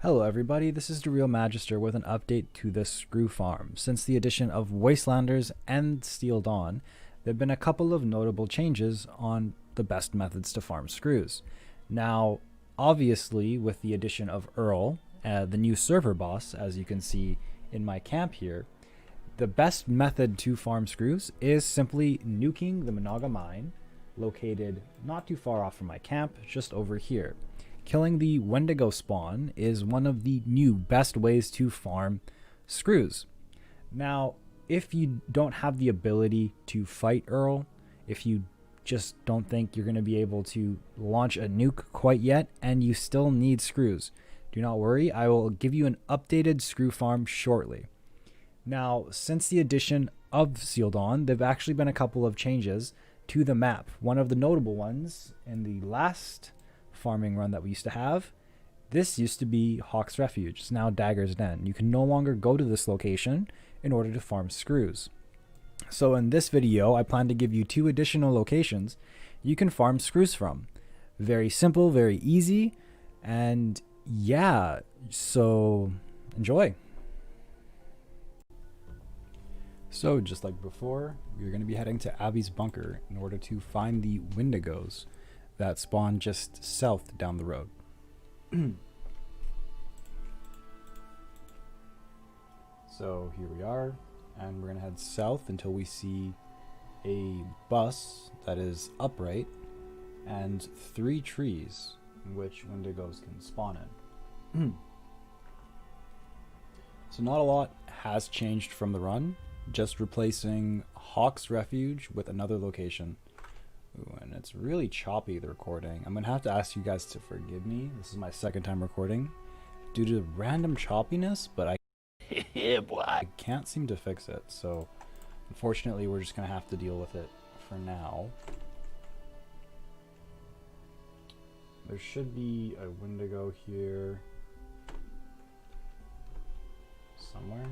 Hello everybody, this is the Real Magister with an update to the screw farm. Since the addition of Wastelanders and Steel Dawn, there have been a couple of notable changes on the best methods to farm screws. Now, obviously with the addition of Earl, the new server boss, as you can see in my camp here, the best method to farm screws is simply nuking the Monaga mine, located not too far off from my camp, just over here. Killing the Wendigo spawn is one of the new best ways to farm screws. Now, if you don't have the ability to fight Earl, if you just don't think you're going to be able to launch a nuke quite yet, and you still need screws, do not worry, I will give you an updated screw farm shortly. Now, since the addition of Steel Dawn, there have actually been a couple of changes to the map. One of the notable ones in the last farming run that we used to have, this used to be Hawk's Refuge. It's now Dagger's Den. You can no longer go to this location in order to farm screws. So in this video, I plan to give you 2 additional locations you can farm screws from. Very simple, very easy, and yeah, so enjoy. So just like before, we're going to be heading to Abby's bunker in order to find the Wendigos that spawn just south down the road. So here we are, and we're going to head south until we see a bus that is upright and 3 trees in which Wendigos can spawn in. So not a lot has changed from the run, just replacing Hawk's Refuge with another location. Ooh, and it's really choppy, the recording. I'm gonna have to ask you guys to forgive me. This is my 2nd time recording due to random choppiness, but I can't seem to fix it. So unfortunately, we're just gonna have to deal with it for now. There should be a Wendigo here somewhere.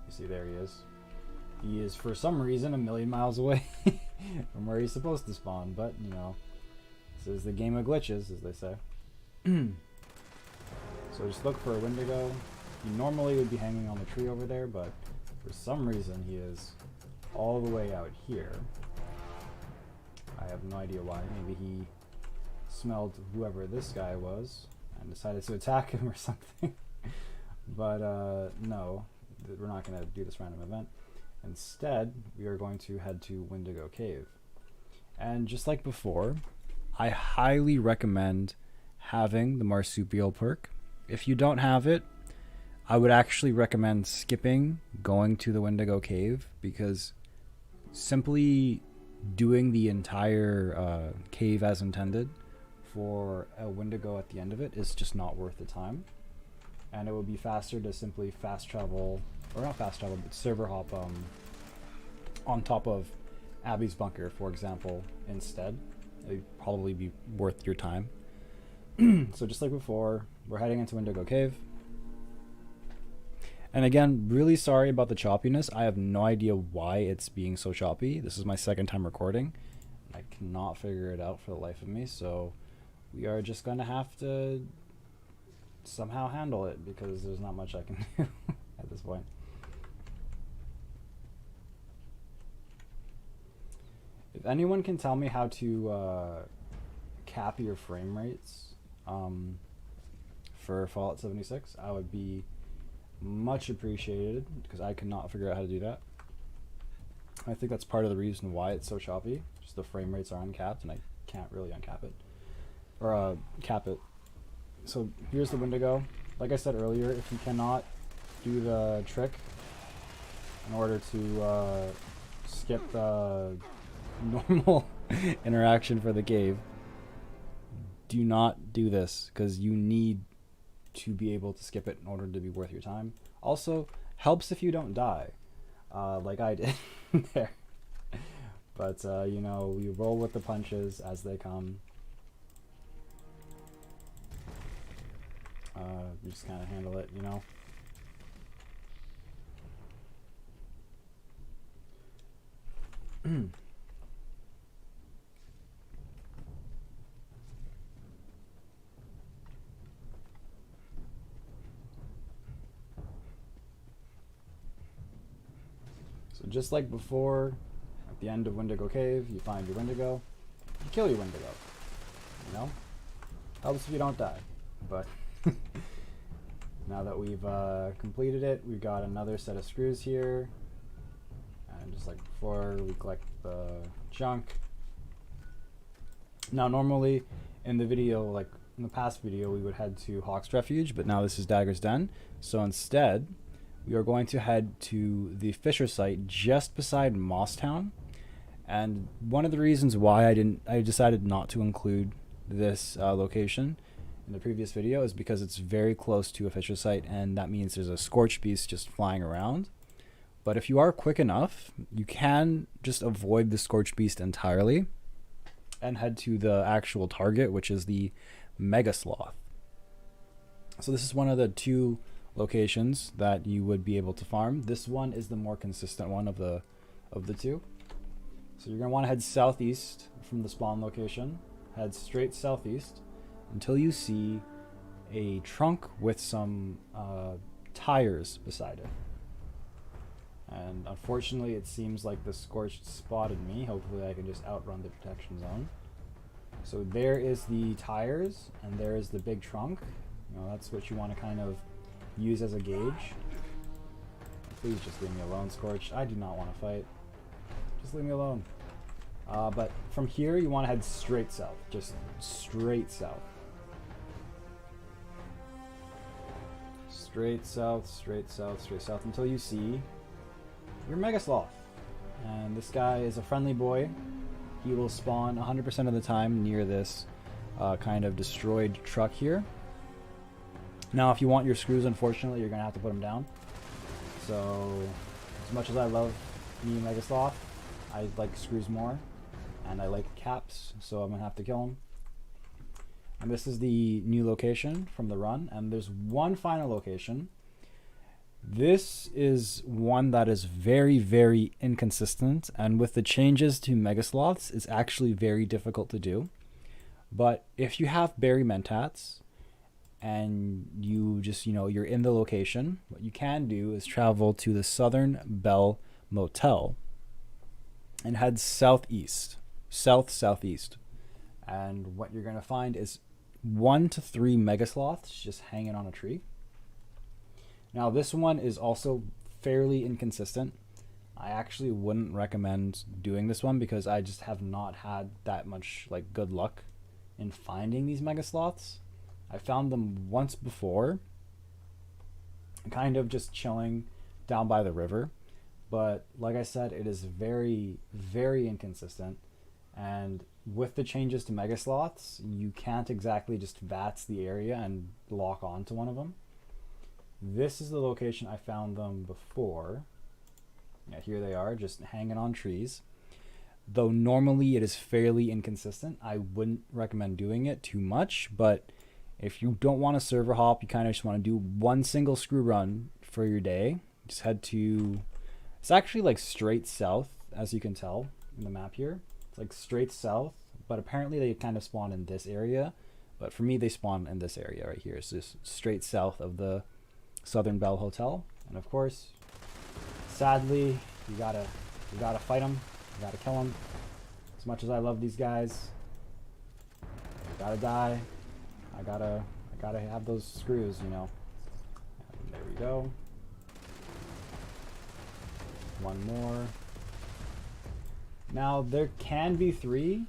You see, there he is. He is, for some reason, a million miles away from where he's supposed to spawn, but, you know, this is the game of glitches, as they say. So just look for a Wendigo. He normally would be hanging on the tree over there, but for some reason he is all the way out here. I have no idea why. Maybe he smelled whoever this guy was and decided to attack him or something. But no, we're not going to do this random event. Instead, we are going to head to Wendigo Cave. And just like before, I highly recommend having the marsupial perk. If you don't have it, I would actually recommend skipping going to the Wendigo Cave, because simply doing the entire cave as intended for a Wendigo at the end of it is just not worth the time. And it would be faster to simply fast travel, or not fast travel, but server hop on top of Abby's bunker, for example, instead. It would probably be worth your time. So just like before, we're heading into Wendigo Cave. And again, really sorry about the choppiness. I have no idea why it's being so choppy. This is my 2nd time recording. I cannot figure it out for the life of me, so we are just going to have to somehow handle it, because there's not much I can do at this point. If anyone can tell me how to cap your frame rates for Fallout 76, I would be much appreciated, because I cannot figure out how to do that. I think that's part of the reason why it's so choppy. Just the frame rates are uncapped, and I can't really uncap it or cap it. So here's the Wendigo. Like I said earlier, if you cannot do the trick in order to skip the normal interaction for the cave, do not do this, because you need to be able to skip it in order to be worth your time. Also, helps if you don't die, like I did there. But you know, we roll with the punches as they come. We just kind of handle it, you know. So just like before, at the end of Wendigo Cave, you find your Wendigo, you kill your Wendigo. You know? Helps if you don't die. But now that we've completed it, we've got another set of screws here. And just like before, we collect the junk. Now normally in the video, like in the past video, we would head to Hawk's Refuge, but now this is Dagger's Den. So instead, we are going to head to the Fissure site just beside Mosstown. And one of the reasons why I decided not to include this location in the previous video is because it's very close to a Fissure site, and that means there's a Scorched Beast just flying around. But if you are quick enough, you can just avoid the Scorched Beast entirely and head to the actual target, which is the Mega Sloth. So this is one of the two locations that you would be able to farm. This one is the more consistent one of the two. So you're going to want to head southeast from the spawn location. Head straight southeast until you see a trunk with some tires beside it. And unfortunately, it seems like the Scorched spotted me. Hopefully I can just outrun the protection zone. So there is the tires, and there is the big trunk. You know, that's what you want to kind of use as a gauge. Please just leave me alone, Scorched. I do not want to fight. Just leave me alone. But from here, you want to head straight south. Just straight south. Straight south, straight south, straight south until you see your Mega Sloth. And this guy is a friendly boy. He will spawn 100% of the time near this kind of destroyed truck here. Now, if you want your screws, unfortunately, you're going to have to put them down. So, as much as I love me Mega Sloth, I like screws more. And I like caps, so I'm going to have to kill him. And this is the new location from the run. And there's one final location. This is one that is very, very inconsistent. And with the changes to Mega Sloths, it's actually very difficult to do. But if you have berry mentats, and you just, you're in the location, what you can do is travel to the southern Belle Motel and head southeast. Southeast, and what you're going to find is 1 to 3 Mega Sloths just hanging on a tree. Now this one is also fairly inconsistent. I actually wouldn't recommend doing this one because I just have not had that much like good luck in finding these Mega Sloths. I found them once before, kind of just chilling down by the river, but like I said, it is very, very inconsistent. And with the changes to Mega Sloths, you can't exactly just VATS the area and lock onto one of them. This is the location I found them before. Yeah, here they are, just hanging on trees. Though normally it is fairly inconsistent, I wouldn't recommend doing it too much. But if you don't want to server hop, you kind of just want to do one single screw run for your day. Just head to... It's actually like straight south, as you can tell in the map here. Like straight south, but apparently they kind of spawn in this area, but for me they spawn in this area right here. It's just straight south of the Southern Belle Hotel. And of course, sadly, you gotta fight them, you gotta kill them. As much as I love these guys, I gotta die. I gotta have those screws, And there we go. One more. Now, there can be 3.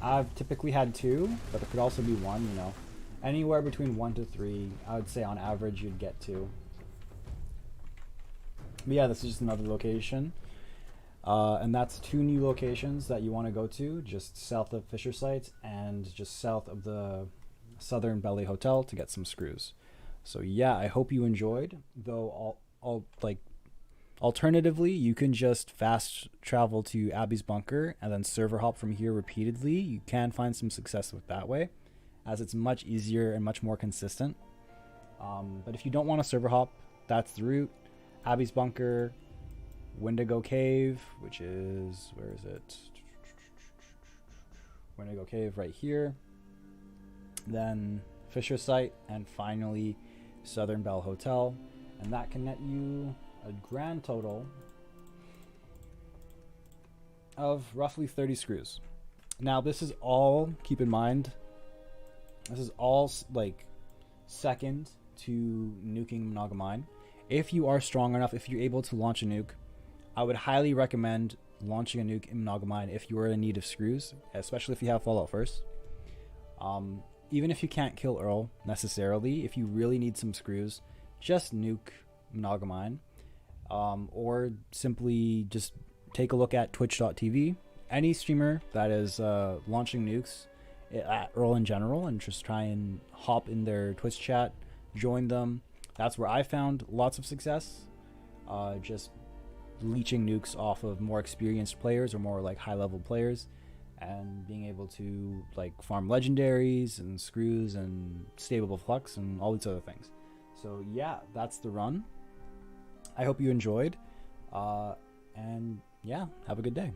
I've typically had 2, but it could also be 1, Anywhere between 1 to 3, I would say on average you'd get 2. But yeah, this is just another location. And that's 2 new locations that you want to go to, just south of Fissure site and just south of the Southern Belle Hotel to get some screws. So yeah, I hope you enjoyed, though alternatively, you can just fast travel to Abby's bunker and then server hop from here repeatedly. You can find some success with that way, as it's much easier and much more consistent. But if you don't want to server hop, that's the route. Abby's bunker, Wendigo Cave, which is, where is it? Wendigo Cave right here. Then Fissure site, and finally Southern Belle Hotel. And that can net you a grand total of roughly 30 screws. Now this is all, keep in mind, this is all like second to nuking Monogamine. If you are strong enough, if you're able to launch a nuke, I would highly recommend launching a nuke in Monogamine if you are in need of screws, especially if you have Fallout first. Even if you can't kill Earl necessarily, if you really need some screws, just nuke Monogamine, or simply just take a look at twitch.tv. Any streamer that is launching nukes at Earl in general, and just try and hop in their Twitch chat, join them. That's where I found lots of success. Just leeching nukes off of more experienced players or more like high level players, and being able to like farm legendaries and screws and stable flux and all these other things. So yeah, that's the run. I hope you enjoyed, and yeah, have a good day.